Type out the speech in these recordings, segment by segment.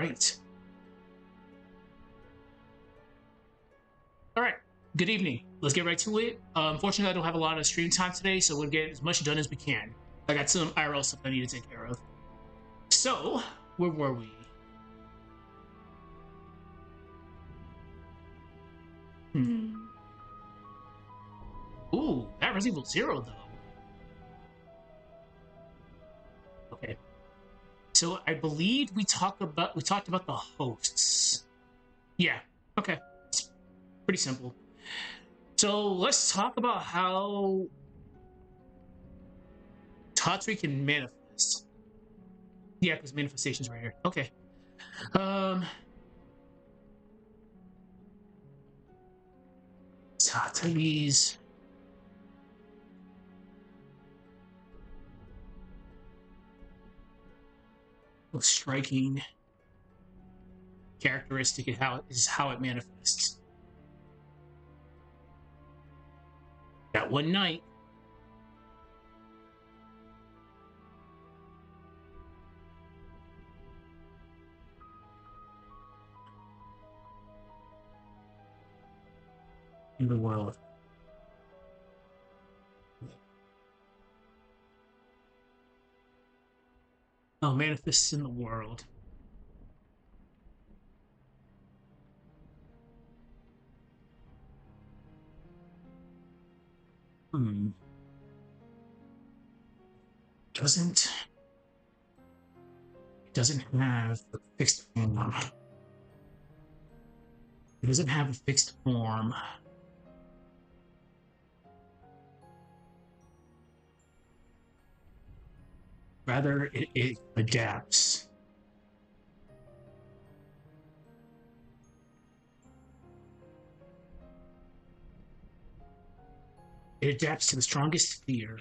Great. All right. Good evening. Let's get right to it. Unfortunately, I don't have a lot of stream time today, so we'll get as much done as we can. I got some IRL stuff I need to take care of. So, where were we? Ooh, that Resident Evil 0 though. Okay. So I believe we talked about the hosts. Yeah. Okay. It's pretty simple. So let's talk about how Tatari can manifest. Yeah, because manifestation's right here. Okay. Tatari's most striking characteristic is how it manifests. That one night, in the world. Oh, manifests in the world. Doesn't have a fixed form. It doesn't have a fixed form. Rather, it adapts. It adapts to the strongest fear.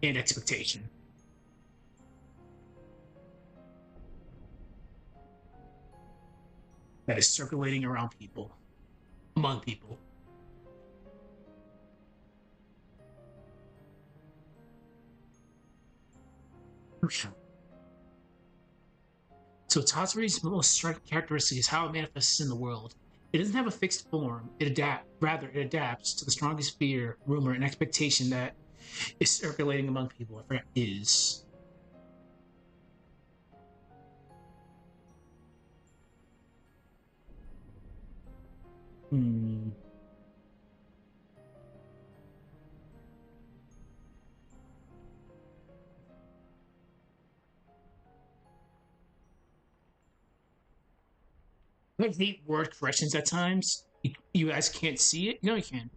And expectation. That is circulating around people. Among people. So Tatari's most striking characteristic is how it manifests in the world. It doesn't have a fixed form. It adapts to the strongest fear, rumor, and expectation that is circulating among people. I forgot is. I hate word corrections at times. You guys can't see it. No, you can.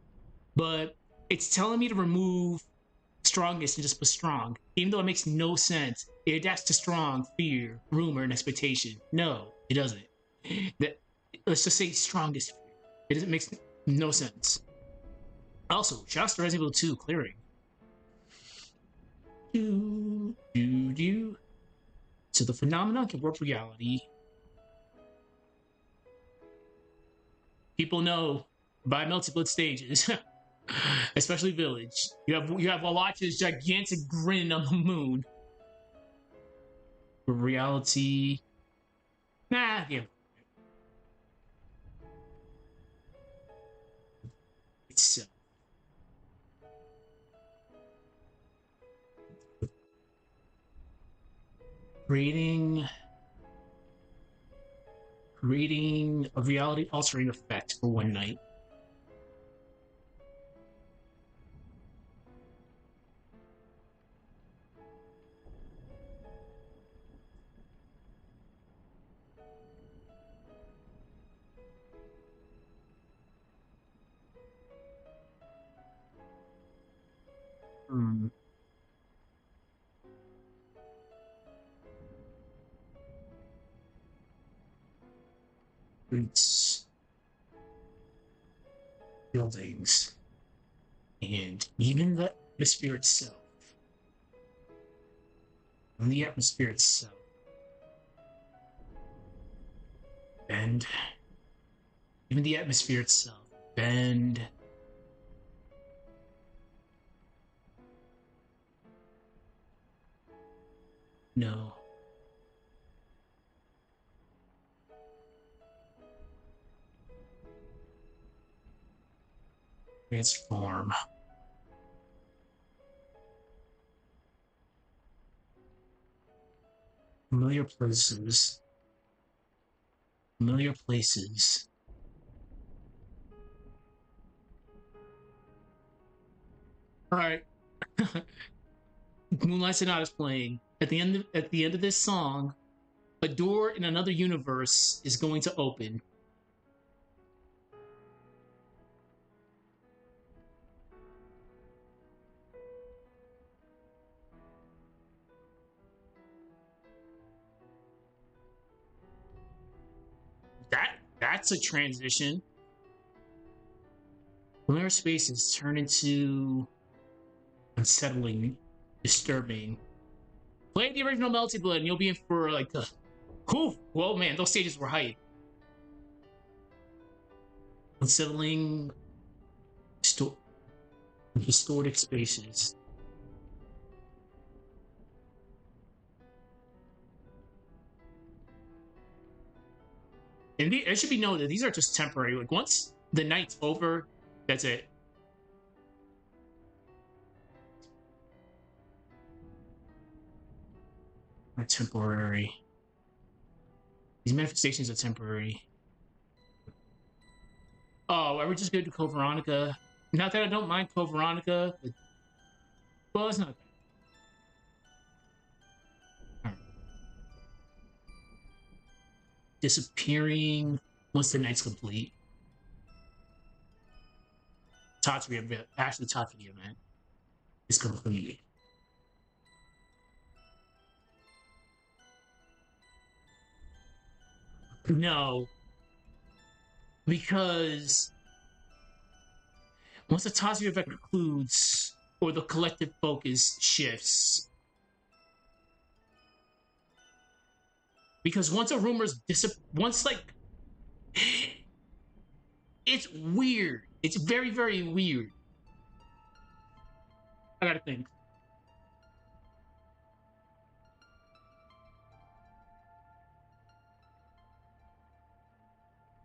But it's telling me to remove strongest and just put strong. Even though it makes no sense. It adapts to strong, fear, rumor, and expectation. No, it doesn't. Let's just say strongest fear. It doesn't make no sense. Also, shouts to Resident Evil 2 clearing. So the phenomenon can warp reality. People know by Melty Blood stages, especially Village. You have Wallach's gigantic grin on the moon. For reality, nah, yeah. It's creating a reality altering effect for one night. Streets, buildings, and even the atmosphere itself. And the atmosphere itself. And even the atmosphere itself. Bend. No. Transform. Familiar places. Familiar places. Alright. Moonlight Sonata's playing. At the end of this song, a door in another universe is going to open. That's a transition. Familiar spaces turn into unsettling, disturbing. Play the original Melty Blood and you'll be in for like a whew, whoa man, those stages were hype. Unsettling distorted spaces. And it should be noted that these are just temporary. Like once the night's over, that's it. They're temporary. These manifestations are temporary. Oh, are we just gonna do Code Veronica? Not that I don't mind Code Veronica, but well, it's not bad. Disappearing once the night's complete. Tatari event, actually Tatari event is complete. No, because once the Tatari event concludes, or the collective focus shifts, because once a rumor's once like it's weird. It's very, very weird. I gotta think.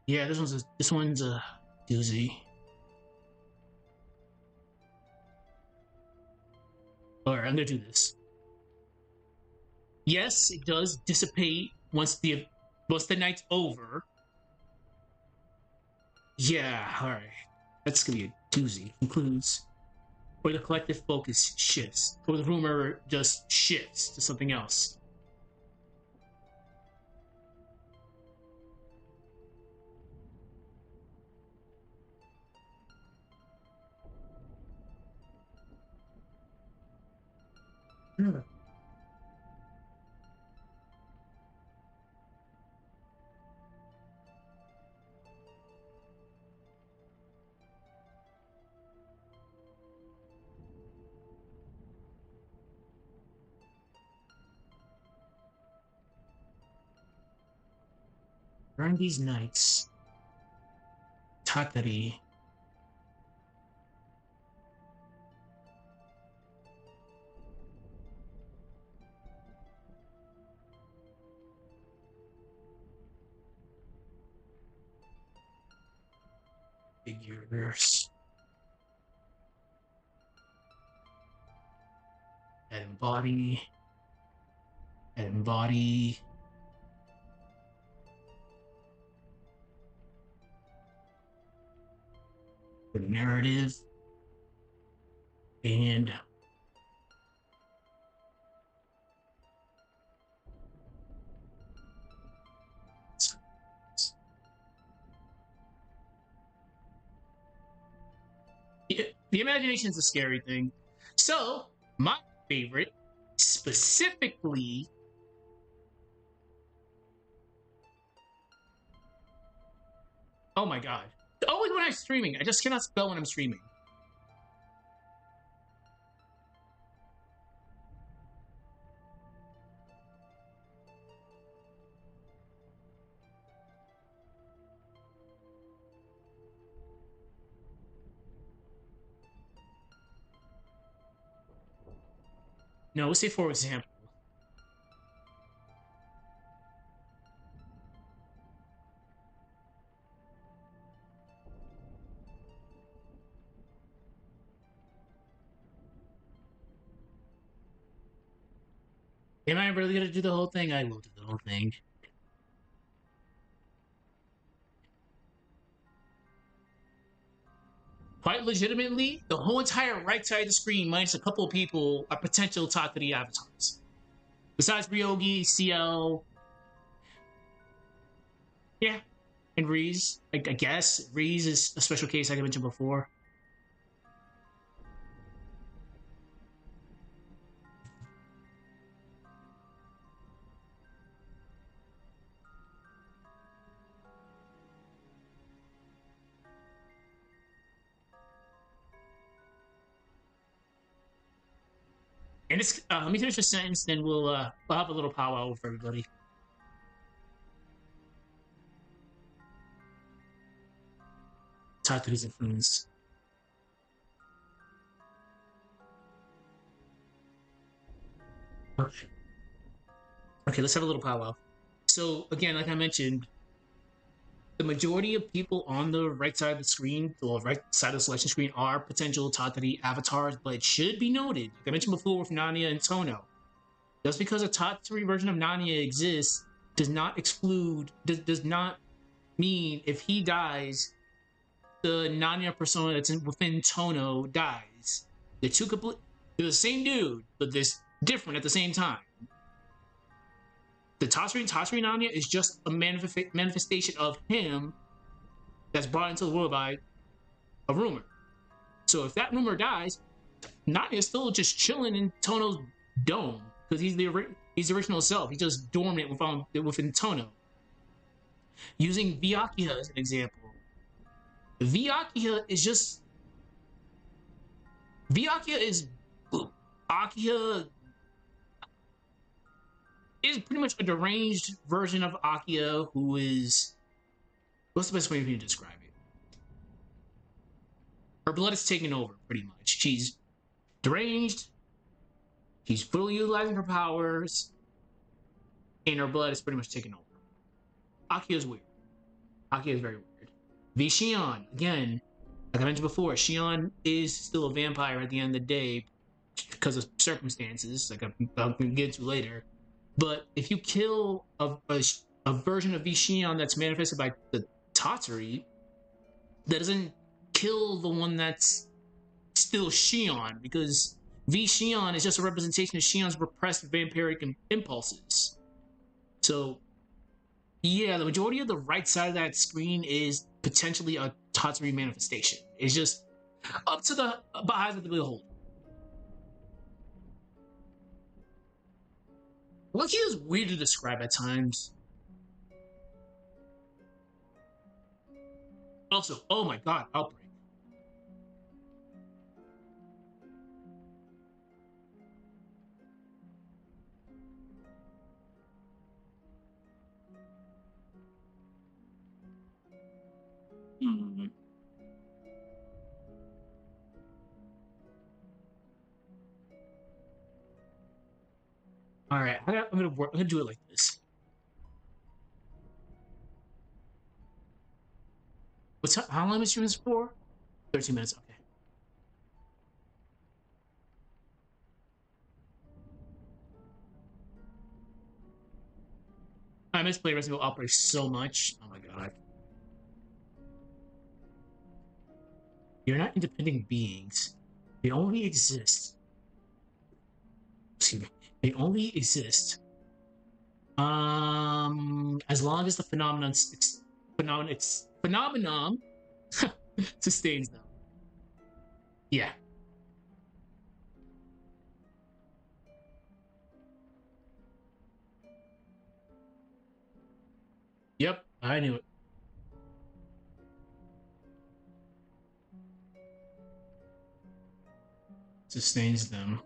Yeah, this one's a doozy. Alright, I'm gonna do this. Yes, it does dissipate once the night's over. Yeah, alright. That's gonna be a doozy. Concludes. Or the collective focus shifts. Or the rumor just shifts to something else. Hmm. During these nights, Tatari figures that embody the narrative and the imagination is a scary thing. So, my favorite, specifically, oh my god. Only when I'm streaming. I just cannot spell when I'm streaming. No, let's say for example. Am I really gonna do the whole thing? I will do the whole thing. Quite legitimately, the whole entire right side of the screen, minus a couple of people, are potential Tatari avatars. Besides Ryogi, CL, yeah, and Reese. I guess Reese is a special case, like I mentioned before. And it's let me finish the sentence, then we'll have a little powwow for everybody. Tatari's influence. Okay. Okay, let's have a little powwow. So again, like I mentioned, the majority of people on the right side of the screen, the right side of the selection screen, are potential Tatari avatars, but it should be noted, like I mentioned before with Nanya and Tohno, just because a Tatari version of Nanya exists does not exclude, does not mean if he dies, the Nanya persona that's within Tohno dies. They're two complete, they're the same dude, but they're different at the same time. The Tatari Nanya is just a manifestation of him that's brought into the world by a rumor. So if that rumor dies, Nanya is still just chilling in Tohno's dome because he's the original self. He's just dormant within Tohno. Using Vyakuya as an example, Vyakuya is Akiya is pretty much a deranged version of Akiya who is, what's the best way for you to describe it? Her blood is taken over, pretty much. She's deranged, she's fully utilizing her powers, and her blood is pretty much taken over. Akiya is weird. Akiya is very weird. Sion, again, like I mentioned before, Sion is still a vampire at the end of the day because of circumstances, like I'll get into later. But if you kill a version of Sion that's manifested by the Tatari, that doesn't kill the one that's still Shion, because Shion is just a representation of Shion's repressed vampiric impulses. So, yeah, the majority of the right side of that screen is potentially a Tatari manifestation. It's just up to the eyes of the beholder. Lucky is weird to describe at times. Also, oh my god, Outbreak. Hmm. All right, I'm gonna do it like this. How long is this for? 13 minutes. Okay. I miss playing Resident Evil Outbreak so much. Oh my god. You're not independent beings. They only exist. Excuse me. They only exist. As long as the phenomenon sustains them. Yeah. Yep. I knew it. Sustains them.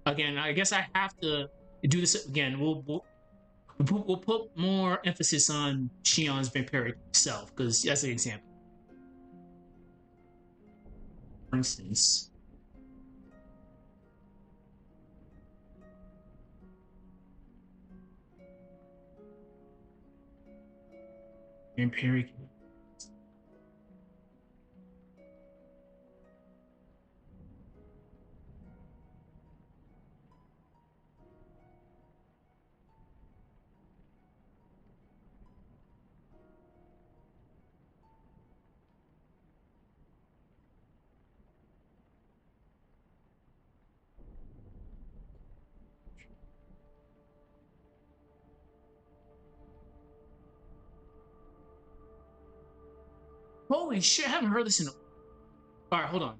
Again, I guess I have to do this again. We'll put more emphasis on Shion's vampiric self because that's an example. For instance, vampiric. Holy shit, I haven't heard this in. Alright, hold on.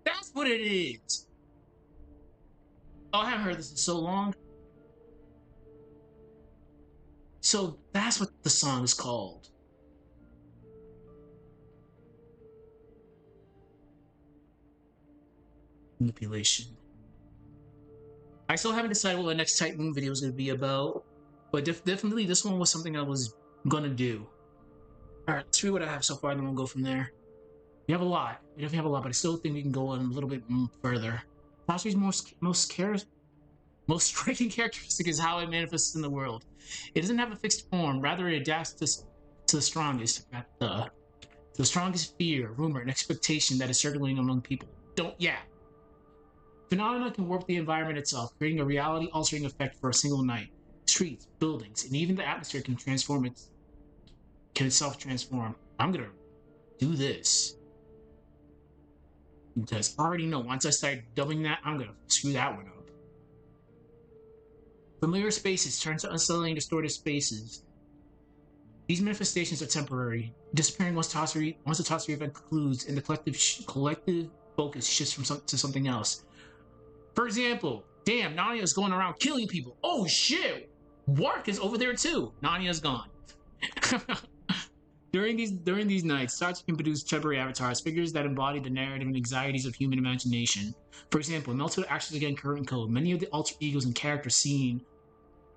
That's what it is. Oh, I haven't heard this in so long. So that's what the song is called. Manipulation. I still haven't decided what the next Titan video is going to be about, but definitely this one was something I was going to do. Alright, let's read what I have so far, and then we'll go from there. We have a lot. We definitely have a lot, but I still think we can go on a little bit further. Tatari's most striking characteristic is how it manifests in the world. It doesn't have a fixed form, rather it adapts to the strongest. The strongest fear, rumor, and expectation that is circulating among people. Phenomena can warp the environment itself, creating a reality-altering effect for a single night. Streets, buildings, and even the atmosphere can itself transform. I'm gonna do this. Because I already know once I start dubbing that, I'm gonna screw that one up. Familiar spaces turn to unsettling, distorted spaces. These manifestations are temporary, disappearing once the Tatari event concludes and the collective focus shifts to something else. For example, damn, Nanya's going around killing people. Oh shit! Wark is over there too. Nanya's gone. During these nights, Tatari can produce temporary avatars, figures that embody the narrative and anxieties of human imagination. For example, Melty Blood actions again current code. Many of the alter egos and characters seen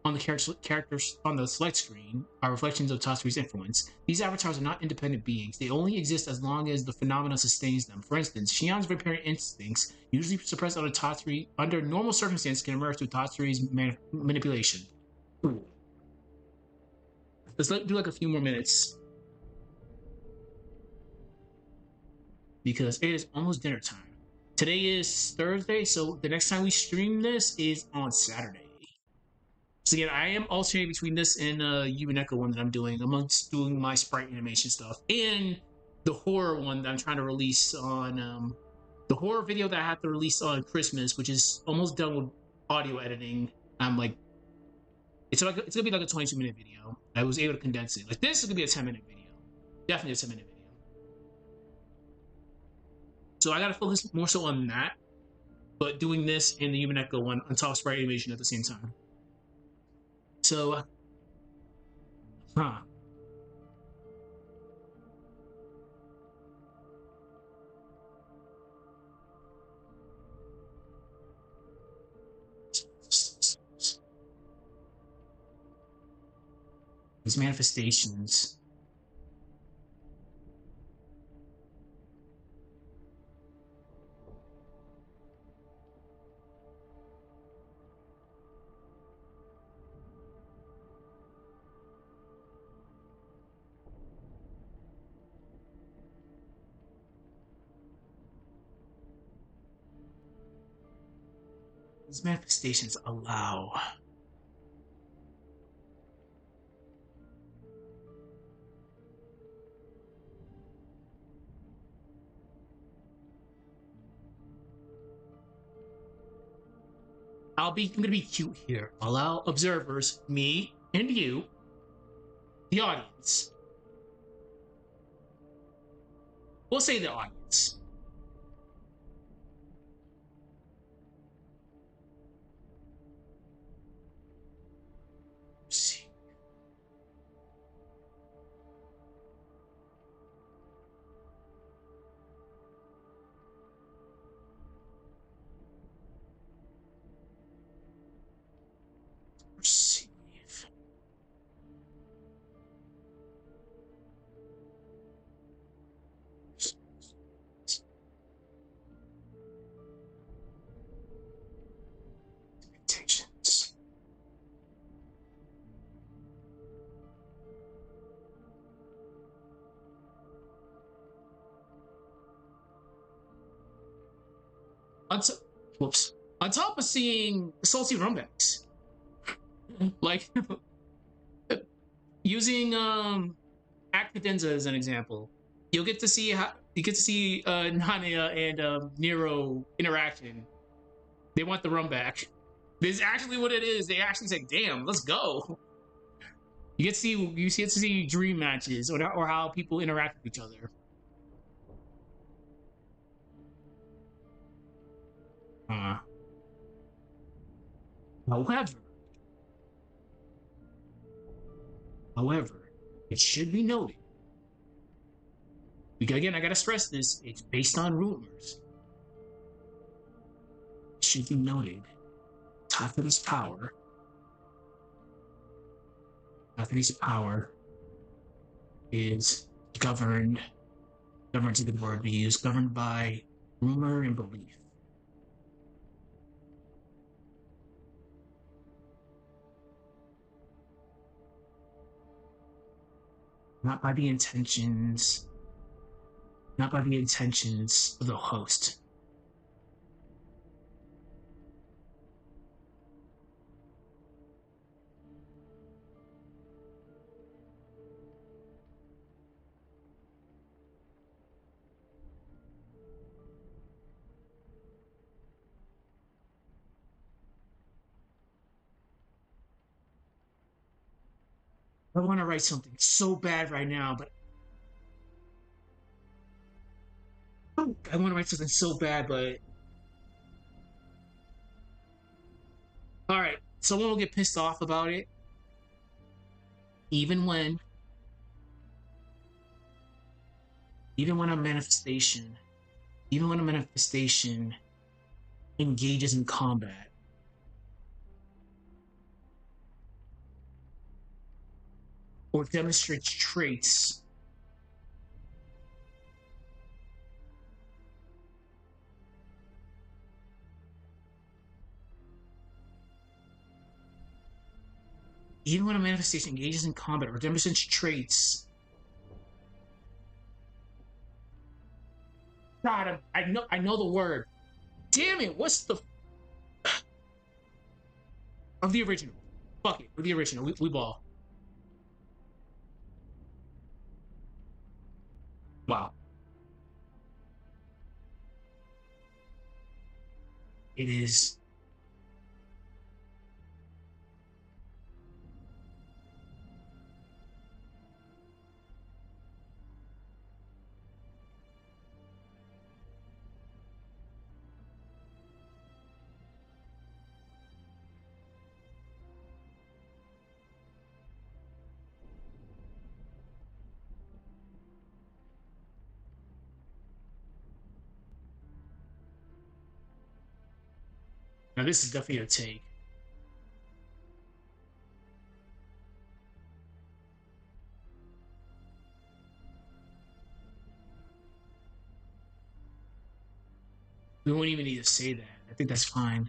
on the characters on the select screen are reflections of Tatari's influence. These avatars are not independent beings. They only exist as long as the phenomena sustains them. For instance, Shion's vampiric instincts, usually suppressed under Tatari, under normal circumstances, can emerge through Tatari's manipulation. Ooh. Let's do like a few more minutes. Because it is almost dinner time. Today is Thursday, so the next time we stream this is on Saturday. So again, I am alternating between this and Yumineko one that I'm doing. I'm doing my sprite animation stuff and the horror one that I'm trying to release on the horror video that I have to release on Christmas, which is almost done with audio editing. I'm like, it's gonna be like a 22-minute video. I was able to condense it. Like this is gonna be a 10-minute video, definitely a 10-minute video. So I gotta focus more so on that, but doing this and the Yumineko one on top of sprite animation at the same time. So, these manifestations. These manifestations allow I'm gonna be cute here. Allow observers, me and you, the audience. We'll say the audience. Perceive. Expectations. On top of seeing salty rumbacks, like using Actadenza as an example, you get to see Nania and Nero interaction. They want the rum back. This is actually what it is. They actually say, "Damn, let's go." You get to see dream matches or how people interact with each other. Uh, however, however, it should be noted. Because again, I gotta stress this: it's based on rumors. It should be noted. Tatari's power. Tatari's power is governed. Governed is a good word to use. Governed by rumor and belief. Not by the intentions. Not by the intentions of the host. I want to write something so bad right now, but I want to write something so bad, but all right, someone will get pissed off about it, even when, even when a manifestation, even when a manifestation engages in combat. Or demonstrates traits even when a manifestation engages in combat or demonstrates traits. God, I know the word. Damn it! What's the of the original? Fuck it, with the original. We ball. Wow. It is. Now this is definitely a take. We won't even need to say that. I think that's fine.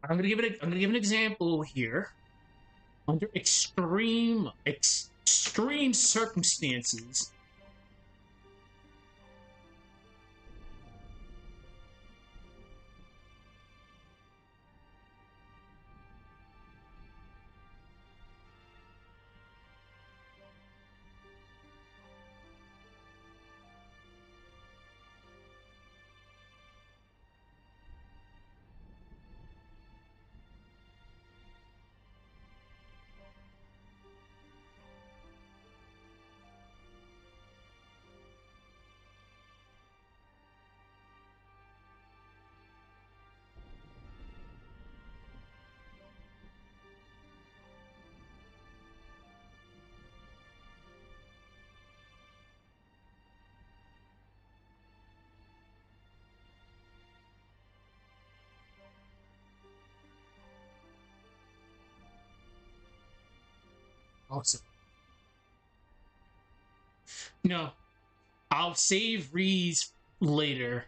I'm gonna give an example here. Under extreme circumstances, Also, no, I'll save Reese later.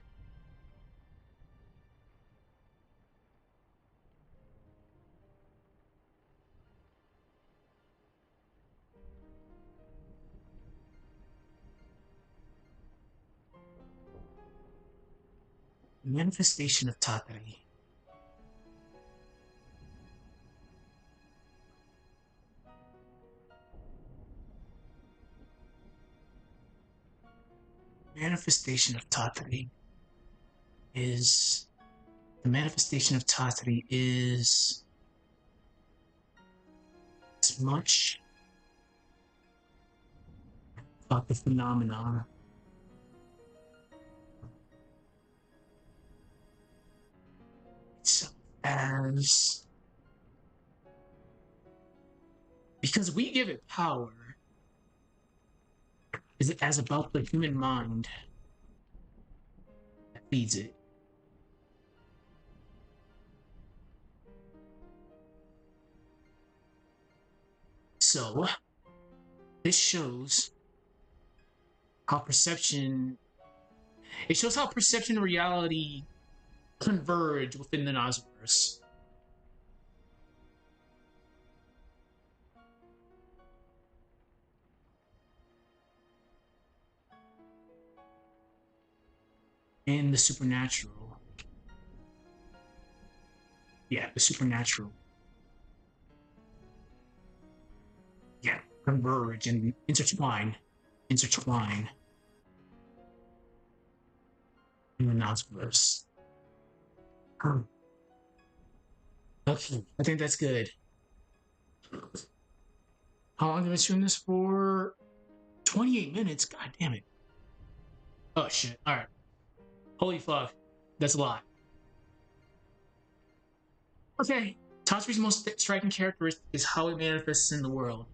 Manifestation of Tatari. Manifestation of Tatari is the manifestation of Tatari is as much about the phenomenon itself as, because we give it power, is it as about the human mind that feeds it. So this shows how perception, it shows how perception and reality converge within the Nasuverse. And the supernatural. Yeah, the supernatural. Yeah, converge and intertwine. Intertwine. In the Nasuverse. Okay, I think that's good. How long did I stream this for? 28 minutes? God damn it. Oh shit. Alright. Holy fuck. That's a lot. Okay. Tatsuri's most striking characteristic is how it manifests in the world.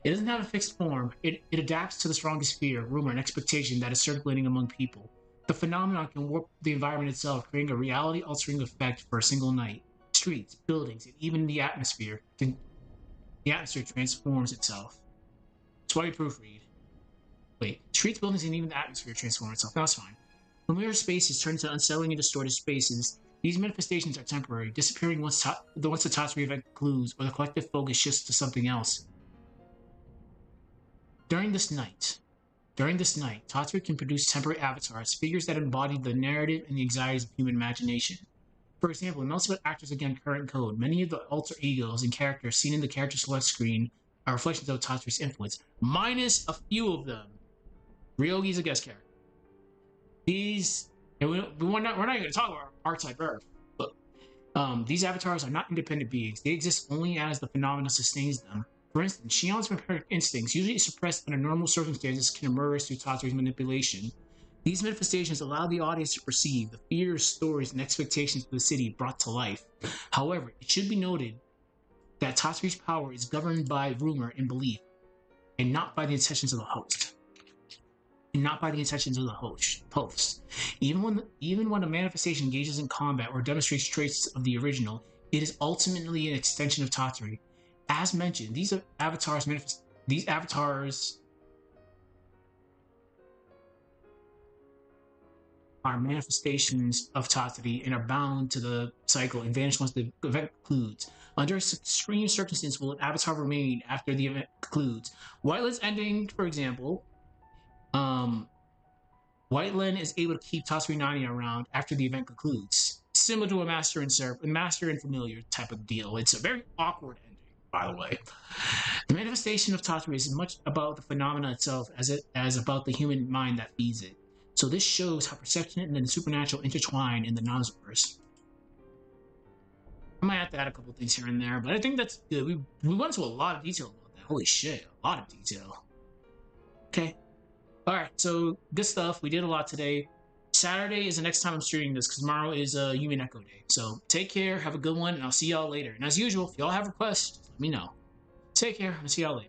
It doesn't have a fixed form. It adapts to the strongest fear, rumor, and expectation that is circulating among people. The phenomenon can warp the environment itself, creating a reality-altering effect for a single night. Streets, buildings, and even the atmosphere. The atmosphere transforms itself. That's why you proofread. Wait, streets, buildings, and even the atmosphere transform itself. That's fine. Familiar spaces turn into unsettling and distorted spaces. These manifestations are temporary, disappearing once the Tatsuri event concludes, or the collective focus shifts to something else. During this night, Tatsuri can produce temporary avatars, figures that embody the narrative and the anxieties of human imagination. For example, in Melty Blood Actors Again Current Code, many of the alter egos and characters seen in the character select screen are reflections of Tatsuri's influence, minus a few of them. Ryogi's a guest character. These, and we're not even going to talk about Arcueid Earth, but these avatars are not independent beings. They exist only as the phenomena sustains them. For instance, Shion's vampiric instincts, usually suppressed under normal circumstances, can emerge through Tatsuri's manipulation. These manifestations allow the audience to perceive the fears, stories, and expectations of the city brought to life. However, it should be noted that Tatsuri's power is governed by rumor and belief, and not by the intentions of the host. Even when a manifestation engages in combat or demonstrates traits of the original, it is ultimately an extension of Tatsuri. As mentioned, these avatars are manifestations of Tatsuri and are bound to the cycle and vanish once the event concludes. Under extreme circumstances, will an avatar remain after the event concludes? Whiteland's ending, for example, Whiteland is able to keep Tatsuri Nani around after the event concludes, similar to a master and familiar type of deal. It's a very awkward ending, by the way. The manifestation of Tatsuri is as much about the phenomena itself as about the human mind that feeds it. So this shows how perception and the supernatural intertwine in the Nasuverse. I might have to add a couple things here and there, but I think that's good. We went into a lot of detail about that. Holy shit, a lot of detail. Okay. Alright, so good stuff. We did a lot today. Saturday is the next time I'm streaming this, because tomorrow is Human Echo Day. So take care, have a good one, and I'll see y'all later. And as usual, if y'all have requests, just let me know. Take care, and I'll see y'all later.